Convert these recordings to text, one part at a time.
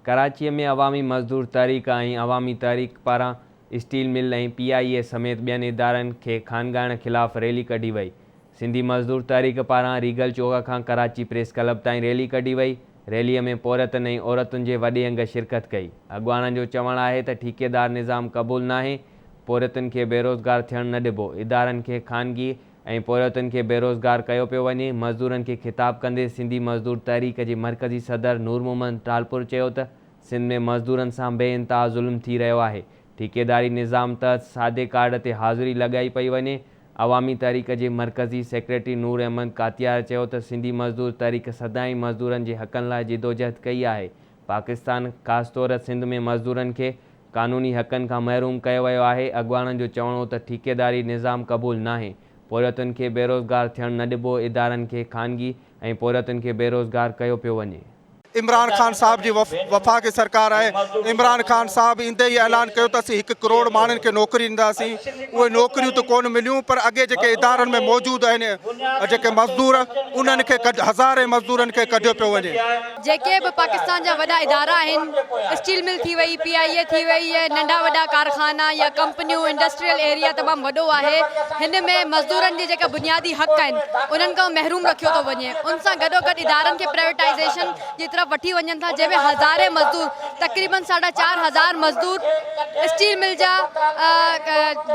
कराची में अवामी मज़दूर तहरीक ऐं अवामी तहरीक पारां स्टील मिल ऐं PIA समेत ॿियनि इदारनि खे खानगाइण ख़िलाफ़ रैली कढी वई। सिंधी मज़दूर तहरीक पारां रीगल चौक खां कराची प्रेस क्लब ताईं रैली कढी वई। रैलीअ में पौरतनि ऐं औरतुनि जे वॾे अंग शिरकत कई। अॻवाननि जो चवणु आहे त ठेकेदार निज़ाम क़बूल नाहे, पौरतुनि खे बेरोज़गार थियणु न ॾिबो। इदारनि खे ख़ानगी ऐं पौरतुनि खे बेरोज़गार कयो पियो वञे। मज़दूरनि खे ख़िताब कंदे सिंधी मज़दूर तहरीक जे मरकज़ी सदर नूर मोहम्मद टालपुर चयो त सिंध में मज़दूरनि सां बेइंतहा ज़ुल्म थी रहियो आहे। ठेकेदारी निज़ाम तहत सादे कार्ड ते हाज़िरी लॻाई पई वञे। अवामी तहरीक जे मरकज़ी सेक्रेटरी नूर अहमद कातियार चयो त सिंधी मज़दूर तहरीक सदाईं मज़दूरनि जे हक़नि लाइ जिदोजहद कई आहे। पाकिस्तान ख़ासि तौर सिंध में मज़दूरनि खे क़ानूनी हक़नि खां महरूम कयो वियो आहे। अॻवाननि जो चवणो हो त ठेकेदारी निज़ाम क़बूल नाहे, पौरतुनि खे बेरोज़गार थियणु न ॾिबो। इदारनि खे ख़ानगी ऐं पौरतुनि खे बेरोज़गार कयो पियो वञे। इमरान खान साहब जी वफ़ाक़ी सरकार है। इमरान खान साहब ईंदे ही ऐलान कयो त असीं 1 करोड़ माण्हुनि खे नौकरी ॾींदासीं। उहे नौकरियूं त कोन मिलियूं, पर अॻे जेके इदारनि में मौजूदु आहिनि जेके मज़दूर उन्हनि खे हज़ारे मज़दूरनि खे कढियो पियो वञे। जेके बि पाकिस्तान जा वॾा इदारा आहिनि, स्टील मिल थी वई, PIA थी वई, या नंढा वॾा कारखाना या कंपनियूं, इंडस्ट्रियल एरिया तमामु वॾो आहे। हिन में मज़दूरनि जी जेका बुनियादी हक़ आहिनि उन्हनि खां महरूम रखियो थो वञे। उन सां गॾोगॾु इदारनि खे प्राइवेटाइज़ेशन जी तरफ़ वठी वञनि था, जंहिंमें हज़ारे मज़दूर तक़रीबन 4.5 मज़दूर स्टील मिल जा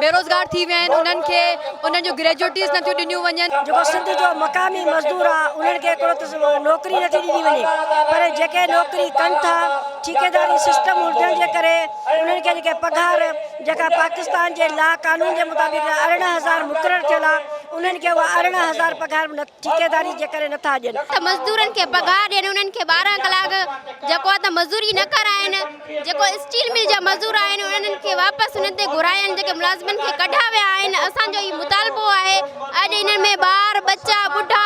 बेरोज़गार थी विया आहिनि। उन्हनि खे उन्हनि जूं ग्रेजुएटीज़ नथियूं ॾिनियूं वञनि। जेको सिंध जो मक़ामी मज़दूर आहे उन्हनि खे हिकिड़ो नौकरी नथी ॾिनी वञे, पर जेके नौकरी कनि था ठेकेदारी सिस्टम हुजण जे करे उन्हनि खे जेके पघार जेका पाकिस्तान जे ला कानून जे मुताबिक़ 18,000 मुक़ररु थियल आहे, उन्हनि खे उहा 18,000 पघार ठेकेदारी जे करे नथा ॾियनि। त मज़दूरनि खे पघार ॾियनि, उन्हनि खे 12 कलाक जेको आहे त मज़दूरी न कराइनि। जेको स्टील मिल जा मज़दूर आहिनि उन्हनि खे वापसि उन्हनि ते घुराइनि, जेके मुलाज़िमनि खे कढा विया आहिनि। असांजो ई मुतालबो आहे। अॼु इन्हनि में ॿार बच्चा बुढा